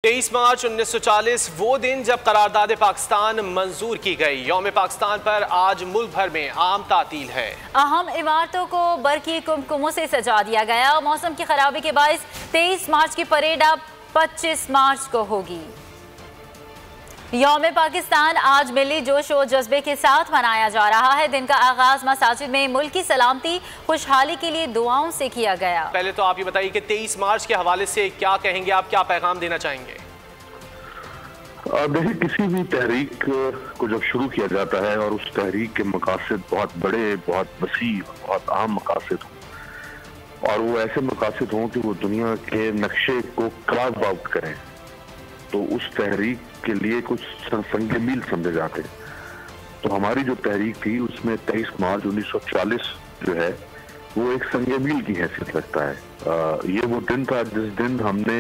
23 मार्च 1940 वो दिन जब करारदाद पाकिस्तान मंजूर की गई। यौम पाकिस्तान पर आज मुल्क भर में आम तातील है। अहम इमारतों को बरकी कुमकुमों से सजा दिया गया। मौसम की खराबी के बायस 23 मार्च की परेड अब 25 मार्च को होगी। यौम पाकिस्तान आज मिली जोश और जज्बे के साथ मनाया जा रहा है। दिन का आगाज मसाजिद में मुल्क की सलामती खुशहाली के लिए दुआओं से किया गया। पहले तो आप ये बताइए कि 23 मार्च के हवाले से क्या कहेंगे, आप क्या पैगाम देना चाहेंगे? देखिए, किसी भी तहरीक को जब शुरू किया जाता है और उस तहरीक के मकासद बहुत बड़े, बहुत वसी, बहुत अहम मकासद हों और वो ऐसे मकासद हों कि वो दुनिया के नक्शे को क्रॉस आउट करें, तो उस तहरीक के लिए कुछ संगे मील समझे जाते हैं। तो हमारी जो तहरीक थी उसमें 23 मार्च 1940 जो है वो एक संगे मील की हैसियत रखता है। ये वो दिन था जिस दिन हमने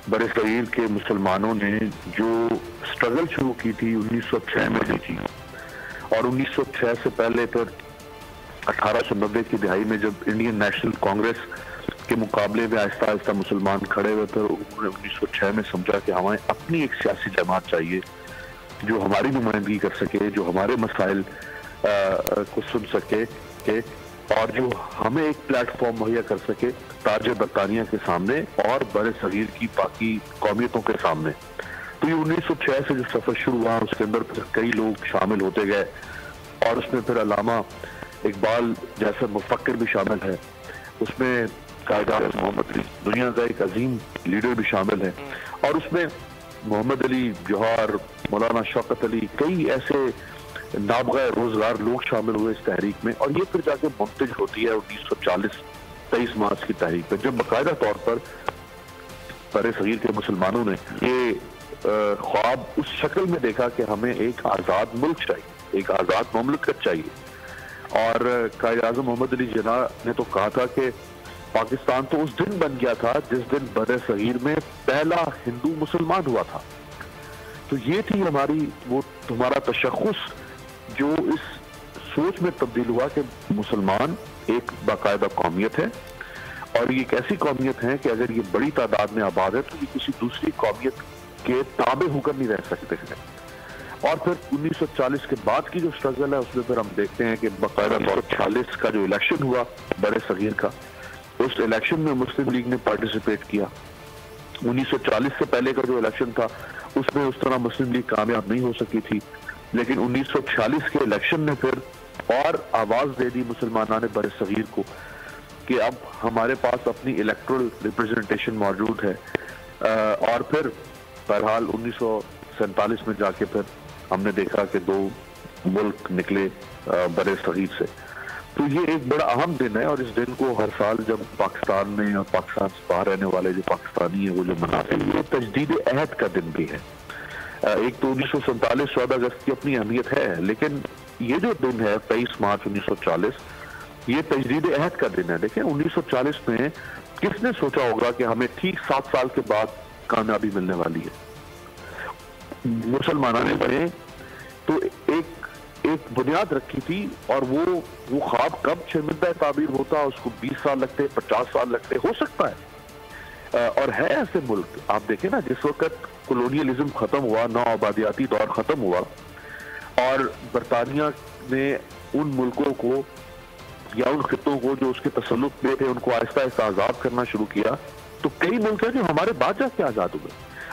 बड़े सगीर के मुसलमानों ने जो स्ट्रगल शुरू की थी 1906 में की थी, और 1906 से पहले फिर 1890 की दिहाई में जब इंडियन नेशनल कांग्रेस के मुकाबले में आहिस्ता आहिस्ता मुसलमान खड़े हुए थे, उन्होंने 1906 में समझा कि हमें अपनी एक सियासी जमात चाहिए जो हमारी नुमाइंदगी कर सके, जो हमारे मसाइल को सुन सके और जो हमें एक प्लेटफॉर्म मुहैया कर सके ताज बरतानिया के सामने और बड़े सगीर की बाकी कौमियतों के सामने। तो ये 1906 से जो सफर शुरू हुआ उसके अंदर फिर कई लोग शामिल होते गए और उसमें फिर अल्लामा इकबाल जैसा मुफक्किर भी शामिल है, उसमें कायद मोहम्मद अली दुनिया का एक अजीम लीडर भी शामिल है, और उसमें मोहम्मद अली जौहर, मौलाना शौकत अली, कई ऐसे नाबगा रोजगार लोग शामिल हुए इस तहरीक में। और ये फिर जाके मुंतज होती है 1940 23 मार्च की तारीख पे, जब बाकायदा तौर पर बड़े सगीर के मुसलमानों ने ये ख्वाब उस शक्ल में देखा कि हमें एक आज़ाद मुल्क चाहिए, एक आज़ाद मुमलिकत चाहिए। और कायद आज़म मोहम्मद अली जिन्ना ने तो कहा था कि पाकिस्तान तो उस दिन बन गया था जिस दिन बड़े सगीर में पहला हिंदू मुसलमान हुआ था। तो ये थी हमारा तशख़्ख़ुस जो इस सोच में तब्दील हुआ कि मुसलमान एक बाकायदा कौमियत है और ये एक ऐसी कौमियत है कि अगर ये बड़ी तादाद में आबाद है तो ये किसी दूसरी कौमियत के ताबे होकर नहीं रह सकते हैं। और फिर 1940 के बाद की जो स्ट्रगल है उसमें फिर हम देखते हैं कि बाकायदा तौर 40 का जो इलेक्शन हुआ बड़े सगीर का, उस इलेक्शन में मुस्लिम लीग ने पार्टिसिपेट किया। 1940 से पहले का जो इलेक्शन था उसमें उस तरह मुस्लिम लीग कामयाब नहीं हो सकी थी, लेकिन 1940 के इलेक्शन ने फिर और आवाज दे दी मुसलमाना ने बड़े सगीर को कि अब हमारे पास अपनी इलेक्टोरल रिप्रेजेंटेशन मौजूद है। और फिर बहरहाल 1947 में जाके फिर हमने देखा कि 2 मुल्क निकले बड़े सगीर से। तो ये एक बड़ा अहम दिन है और इस दिन को हर साल जब पाकिस्तान में और पाकिस्तान से बाहर रहने वाले जो पाकिस्तानी है वो जो मनाते हैं, ये तजदीद अहद का दिन भी है। एक तो 1947 14 अगस्त की अपनी अहमियत है, लेकिन ये जो दिन है 23 मार्च 1940 ये तजदीद अहद का दिन है। देखिए 1940 में किसने सोचा होगा कि हमें ठीक 7 साल के बाद कामयाबी मिलने वाली है। मुसलमानों ने तो एक बुनियाद रखी थी और वो ख्वाब कब शर्मिंदा ताबीर होता, उसको 20 साल लगते, 50 साल लगते, हो सकता है। और है ऐसे मुल्क, आप देखें ना, जिस वक्त कॉलोनियलिज्म खत्म हुआ, नौ आबादियाती दौर खत्म हुआ और बरतानिया ने उन मुल्कों को या उन खित्तों को जो उसके तसल्लुत में थे उनको आहिस्ता आहिस्ता आजाद करना शुरू किया, तो कई मुल्क हैं जो हमारे बाद जाके आजाद हुए।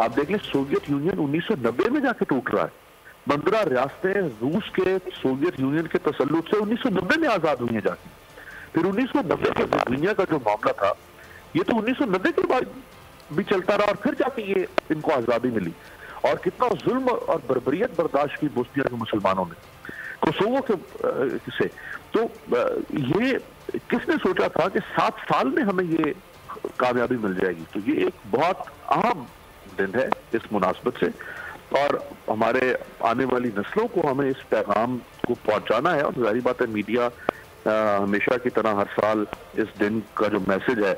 आप देख लें, सोवियत यूनियन 1990 में जाके टूट रहा है। 15 रियासतें रूस के सोवियत यूनियन के तसल्लुत से 1990 में आजाद हुई हैं जाके। फिर 1990 के दुनिया का जो मामला था ये तो 1990 के बाद भी चलता रहा और फिर जाके ये इनको आजादी मिली। और कितना जुल्म और बर्बरियत बर्दाश्त की बोस्निया के मुसलमानों ने कोसोवो के से। तो ये किसने सोचा था कि 7 साल में हमें ये कामयाबी मिल जाएगी। तो ये एक बहुत अहम दिन है इस मुनासबत से और हमारे आने वाली नस्लों को हमें इस पैगाम को पहुंचाना है। और जाहिर बात है मीडिया हमेशा की तरह हर साल इस दिन का जो मैसेज है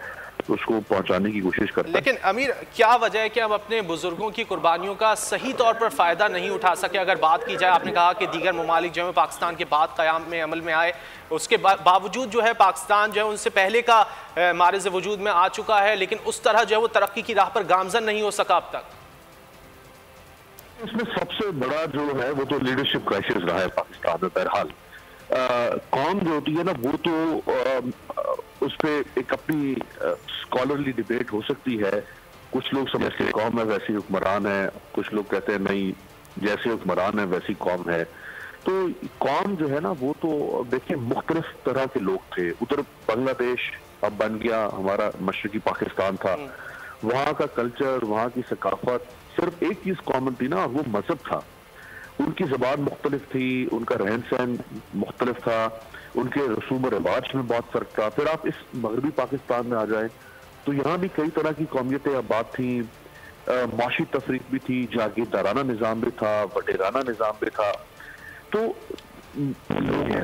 उसको पहुंचाने की कोशिश करता है। लेकिन अमीर, क्या वजह है कि हम अपने बुजुर्गों की कुर्बानियों का सही तौर पर फ़ायदा नहीं उठा सके? अगर बात की जाए, आपने कहा कि दीगर ममालिक जो है पाकिस्तान के बाद क़याम में अमल में आए, उसके बावजूद जो है पाकिस्तान जो है उनसे पहले का मारिज़ वजूद में आ चुका है, लेकिन उस तरह जो है वो तरक्की की राह पर गामजन नहीं हो सका अब तक। इसमें सबसे बड़ा जो है वो तो लीडरशिप क्राइसिस रहा है पाकिस्तान में। बहरहाल कौम जो होती है ना, वो तो उस पर एक अपनी स्कॉलरली डिबेट हो सकती है। कुछ लोग समझते हैं कौम है वैसी हुक्मरान है, कुछ लोग कहते हैं नहीं, जैसे हुक्मरान है वैसी कौम है। तो कौम जो है ना, वो तो देखिए मुख्तलिफ तरह के लोग थे। उधर बांग्लादेश अब बन गया, हमारा मशरकी पाकिस्तान था, वहाँ का कल्चर, वहाँ की सकाफत, सिर्फ एक चीज कॉमन थी ना, वो मजहब था। उनकी जबान मुख्तलिफ थी, उनका रहन सहन मुख्तलिफ था, उनके रसूम और रिवाज में बहुत फर्क था। फिर आप इस मगरबी पाकिस्तान में आ जाए तो यहाँ भी कई तरह की कौमियतें आबाद थी, माशी तफरीक भी थी, जागीरदाराना निज़ाम भी था, वडेराना निज़ाम भी था। तो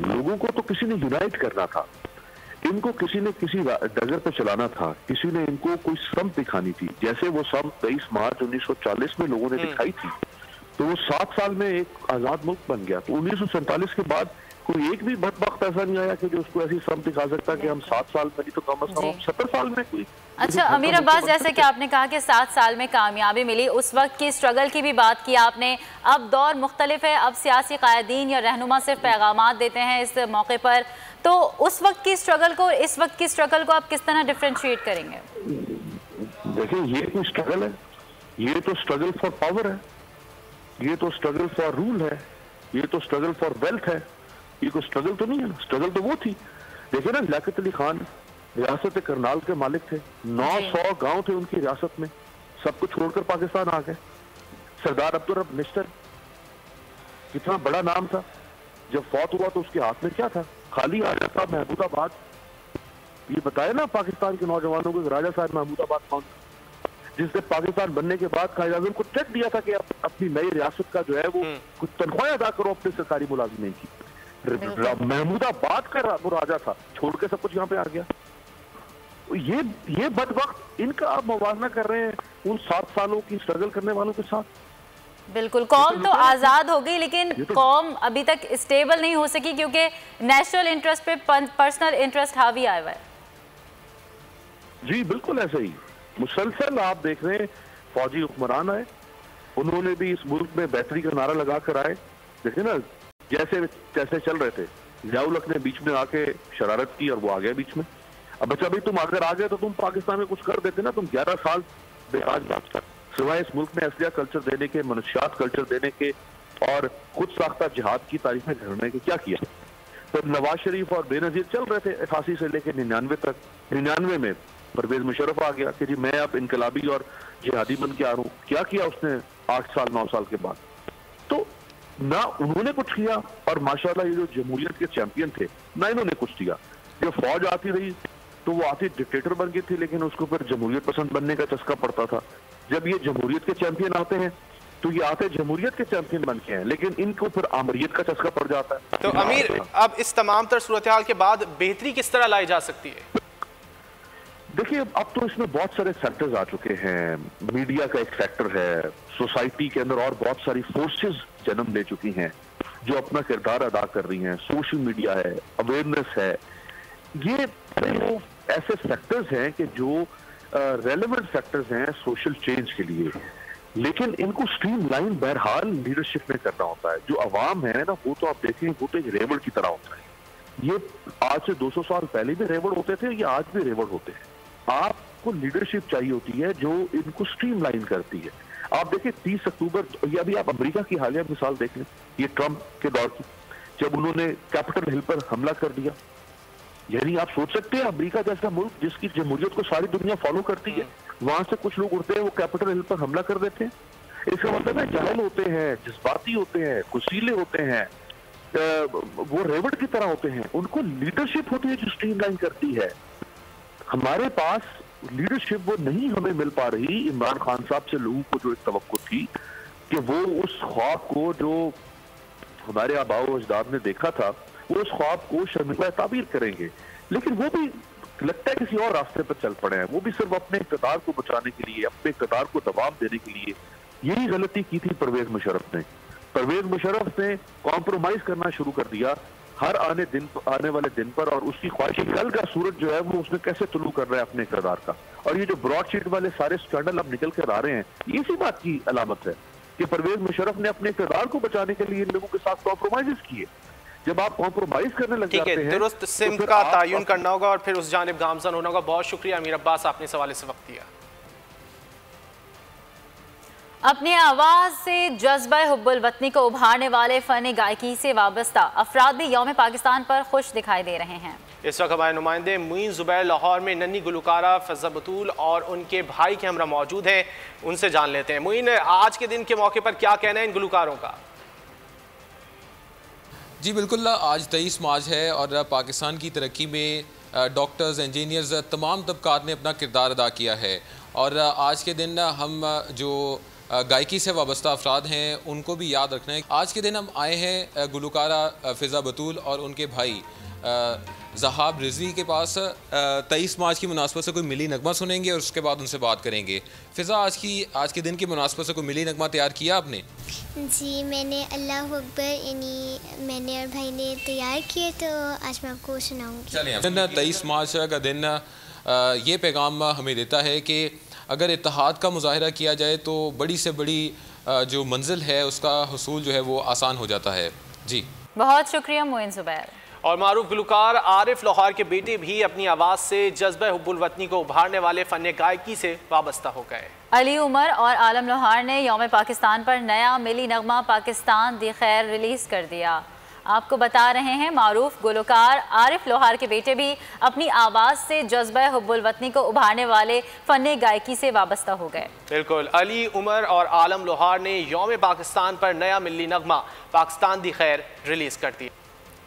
लोगों को तो किसी ने यूनाइट करना था, इनको किसी ने किसी डगर पर चलाना था, किसी ने इनको कोई समत दिखानी थी। जैसे वो समत 23 मार्च 1940 में लोगों ने दिखाई थी, तो वो 7 साल में एक आजाद मुल्क बन गया। तो 1947 के बाद कोई एक भी बदबख्त ऐसा नहीं आया कि जो उसको ऐसी समत दिखा सकता कि हम 7 साल में नहीं तो कम से कम 70 साल में कोई। अच्छा अमीर अब्बास, जैसे कि आपने कहा कि 7 साल में कामयाबी मिली, उस वक्त की स्ट्रगल की भी बात की आपने। अब दौर मुख्तलिफ है, अब सियासी कायदीन या रहनुमा सिर्फ पैगामात देते हैं इस मौके पर, तो उस वक्त की स्ट्रगल को, इस वक्त की स्ट्रगल को आप किस तरह डिफ्रेंशिएट करेंगे? देखिए, ये कोई स्ट्रगल है, ये तो स्ट्रगल फॉर पावर है, ये तो स्ट्रगल फॉर रूल है, ये तो स्ट्रगल फॉर वेल्थ है। ये कोई स्ट्रगल तो नहीं है ना, स्ट्रगल तो वो थी। देखिए ना, लियाकत अली खान रियासत करनाल के मालिक थे, 900 गांव थे उनकी रियासत में, सब कुछ छोड़कर पाकिस्तान आ गए। सरदार अब्दुल रब निश्तर, कितना बड़ा नाम था, जब फौत हुआ तो उसके हाथ में क्या था? खाली राजा साहब महमूदाबाद। ये बताया ना पाकिस्तान के नौजवानों को राजा साहब महमूदाबाद कौन, जिसने पाकिस्तान बनने के बाद कायद आज़म को ट्रैक दिया था कि अपनी नई रियासत का जो है वो कुछ तनख्वाहें अदा करो अपने सरकारी मुलाजिमीन की। महमूदाबाद का वो राजा था, छोड़ के सब कुछ यहाँ पे आ गया। ये बदबख्त, इनका आप मुवाजना कर रहे हैं उन 7 सालों की स्ट्रगल करने वालों के साथ। बिल्कुल, कौम तो आजाद हो गई, लेकिन कौम अभी तक स्टेबल नहीं हो सकी क्योंकि नेशनल इंटरेस्ट पे पर्सनल इंटरेस्ट हावी आया हुआ है। जी बिल्कुल ऐसे ही मुसलसल आप देख रहे हैं, फौजी हुक्मरान आए, उन्होंने भी इस मुल्क में बेहतरी का नारा लगा कर आए। देखिए ना, जैसे चल रहे थे, जियाउल हक ने बीच में आके शरारत की और वो आ गया बीच में। अब बच्चा भाई, तुम अगर आ गए तो तुम पाकिस्तान में कुछ कर देते ना, तुम 11 साल बेराज बादशाह, सिवाय इस मुल्क में असलिया कल्चर देने के, मनुष्यात कल्चर देने के और खुद साख्ता जिहाद की तारीफें करने के क्या किया? तो नवाज शरीफ और बेनजीर चल रहे थे 88 से लेकर 99 तक। 99 में परवेज मुशर्रफ आ गया कि जी मैं अब इनकलाबी और जिहादी बन के आ रहा हूँ। क्या किया उसने 8 साल 9 साल के बाद? तो ना उन्होंने कुछ किया, और माशाल्लाह ये जो जमहूरियत के चैंपियन थे ना इन्होंने कुछ किया। जब फौज आती रही तो वो आती डिक्टेटर बन गई थी, लेकिन उसको फिर जमहूरियत पसंद बनने का चस्का पड़ता था। जब ये जमहूरियत के चैंपियन आते हैं तो ये आते जमहूरियत के चैंपियन बन के हैं, लेकिन इनको फिर आमरियत का चस्का पड़ जाता है। तो अमीर, अब इस तमाम तर सूरत हाल के बाद बेहतरी किस तरह लाई जा सकती है? देखिए, अब तो इसमें बहुत सारे फैक्टर्स आ चुके हैं। मीडिया का एक फैक्टर है, सोसाइटी के अंदर और बहुत सारी फोर्सेस जन्म ले चुकी हैं जो अपना किरदार अदा कर रही हैं। सोशल मीडिया है, अवेयरनेस है, ये तो ऐसे फैक्टर्स हैं कि जो रेलेवेंट फैक्टर्स हैं सोशल चेंज के लिए, लेकिन इनको स्ट्रीमलाइन बहरहाल लीडरशिप में करना होता है। जो अवाम है ना, वो तो आप देखें, वो तो एक रेवड़ की तरह होता है। ये आज से 200 साल पहले भी रेवड़ होते थे, ये आज भी रेवड़ होते हैं। आपको लीडरशिप चाहिए होती है जो इनको स्ट्रीमलाइन करती है। आप देखिए 30 अक्टूबर, ये अभी आप अमेरिका की हालिया मिसाल देख लें, ये ट्रंप के दौर की, जब उन्होंने कैपिटल हिल पर हमला कर दिया। यानी आप सोच सकते हैं, अमेरिका जैसा मुल्क जिसकी जमहूरियत को सारी दुनिया फॉलो करती है, वहां से कुछ लोग उठते हैं, वो कैपिटल हिल पर हमला कर देते हैं। इसका मतलब है जाहिल होते हैं, जज्बाती होते हैं, कुसीले होते हैं, वो रेवड़ की तरह होते हैं। उनको लीडरशिप होती है जो स्ट्रीमलाइन करती है। हमारे पास लीडरशिप वो नहीं हमें मिल पा रही। इमरान खान साहब से लोगों को जो एक तवक्को थी कि वो उस ख्वाब को जो हमारे आबाओ अजदाद ने देखा था, वो उस ख्वाब को शर्मिला ताबीर करेंगे, लेकिन वो भी लगता है किसी और रास्ते पर चल पड़े हैं, वो भी सिर्फ अपने इक़्तिदार को बचाने के लिए, अपने इक़्तिदार को दबाव देने के लिए। यही गलती की थी परवेज मुशर्रफ ने। परवेज मुशर्रफ ने कॉम्प्रोमाइज करना शुरू कर दिया हर आने वाले दिन पर, और उसकी ख्वाहिश कल का सूरज जो है वो उसमें कैसे तुलू कर रहा है अपने इक़्तिदार का। और ये जो ब्रॉडशीट वाले सारे स्कैंडल अब निकल कर आ रहे हैं, ये इसी बात की अलामत है कि परवेज मुशर्रफ ने अपने इक़्तिदार को बचाने के लिए इन लोगों के साथ कॉम्प्रोमाइज किए। जब आप कॉम्प्रोमाइज करने लग जाते हैं, दुरुस्त सिम का तयन करना होगा और फिर उस जानिब गामजन होना होगा। बहुत शुक्रिया अमीर अब्बास, आपने सवाल से वक्त दिया। अपनी आवाज़ से जज्बा हुब्बुल वतनी को उभारने वाले फ़न गायकी से वाबस्ता अफराद भी यौम पाकिस्तान पर खुश दिखाई दे रहे हैं। इस वक्त हमारे नुमाइंदे मुइन ज़ुबैर लाहौर में नन्ही गुलकारा फ़िज़ा बतूल और उनके भाई के हमरा मौजूद हैं, उनसे जान लेते हैं। मुइन, आज के दिन के मौके पर क्या कहना है इन गुलकारों का? जी बिल्कुल, आज 23 मार्च है और पाकिस्तान की तरक्की में डॉक्टर्स, इंजीनियर्स, तमाम तबकात ने अपना किरदार अदा किया है। और आज के दिन हम जो गायकी से वाबस्ता अफराद हैं उनको भी याद रखना है। आज के दिन हम आए हैं गुलकारा फ़िज़ा बतूल और उनके भाई ज़हाब रिजवी के पास। 23 मार्च की मुनासबत से कोई मिली नगमा सुनेंगे और उसके बाद उनसे बात करेंगे। फ़िज़ा, आज के दिन की मुनासबत से कोई मिली नगमा तैयार किया आपने? जी, मैंने अल्लाह अकबर यानी मैंने और भाई ने तैयार किए, तो आज मैं आपको सुनाऊंगी। चलिए, 23 मार्च का दिन ये पैगाम हमें देता है कि अगर इत्तेहाद का मुजाहिरा किया जाए तो बड़ी से बड़ी जो मंजिल है उसका हुसूल जो है वो आसान हो जाता है। जी बहुत शुक्रिया मुइन ज़ुबैर। और मारूफ गुलकार आरिफ लाहौर के बेटे भी अपनी आवाज़ से जज्बा हुब्बुल वतनी को उभारने वाले फ़न गायकी से वाबस्ता हो गए। अली उमर और आलम लोहार ने यौम पाकिस्तान पर नया मिली नगमा पाकिस्तान दी खैर रिलीज़ कर दिया। आपको बता रहे हैं मारूफ गुलकार आरिफ लोहार के बेटे भी अपनी आवाज़ से जज्बा हुब्बुल वतनी को उभारने वाले फ़न गायकी से वाबस्ता हो गए। बिल्कुल, अली उमर और आलम लोहार ने यौम पाकिस्तान पर नया मिली नगमा पाकिस्तान दी खैर रिलीज़ कर दी।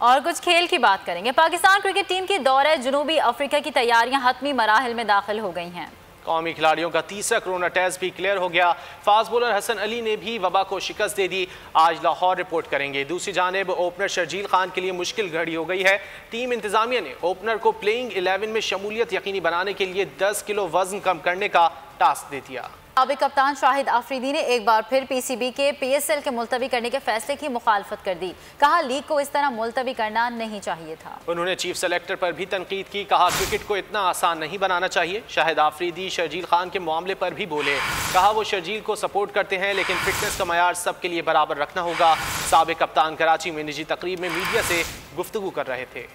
और कुछ खेल की बात करेंगे। पाकिस्तान क्रिकेट टीम की दौरे जनूबी अफ्रीका की तैयारियां हतमी मराहिल में दाखिल हो गई हैं। कौमी खिलाड़ियों का तीसरा कोरोना टेस्ट भी क्लियर हो गया। फास्ट बॉलर हसन अली ने भी वबा को शिकस्त दे दी। आज लाहौर रिपोर्ट करेंगे। दूसरी जानिब ओपनर शर्जील खान के लिए मुश्किल घड़ी हो गई है। टीम इंतजामिया ने ओपनर को प्लेइंग 11 में शमूलियत यकीनी बनाने के लिए 10 किलो वजन कम करने का टास्क दे दिया। साबिक कप्तान शाहिद आफरीदी ने एक बार फिर पीसीबी के पीएसएल के मुलतवी करने के फैसले की मुखालफत कर दी। कहा लीग को इस तरह मुलतवी करना नहीं चाहिए था। उन्होंने चीफ सेलेक्टर पर भी तनकीद की। कहा क्रिकेट को इतना आसान नहीं बनाना चाहिए। शाहिद आफरीदी शर्जील खान के मामले पर भी बोले। कहा वो शर्जील को सपोर्ट करते हैं लेकिन फिटनेस का मयार सबके लिए बराबर रखना होगा। साबिक कप्तान कराची में निजी तकरीब में मीडिया से गुफ्तगू कर रहे थे।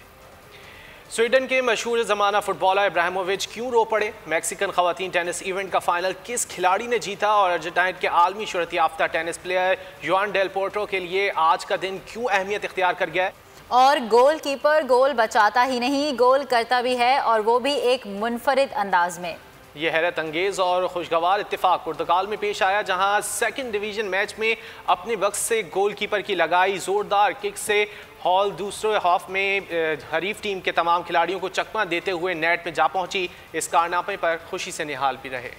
स्वीडन के मशहूर ज़माना फुटबॉलर इब्राहिमोविच क्यों रो पड़े? मैक्सिकन ख़वातीन टेनिस इवेंट का फाइनल किस खिलाड़ी ने जीता? और अर्जेंटाइन के आलमी शोहरत याफ्ता टेनिस प्लेयर जुआन डेल पोर्टो के लिए आज का दिन क्यों अहमियत इख्तियार कर गया है? और गोल कीपर गोल बचाता ही नहीं, गोल करता भी है, और वो भी एक मुनफरिद अंदाज में। यह हैरत अंगेज और खुशगवार इत्तेफाक पुर्तगाल में पेश आया, जहां सेकंड डिवीजन मैच में अपने वक्त से गोलकीपर की लगाई जोरदार किक से हॉल दूसरे हाफ में हरीफ टीम के तमाम खिलाड़ियों को चकमा देते हुए नेट में जा पहुंची। इस कारनामे पर खुशी से निहाल भी रहे।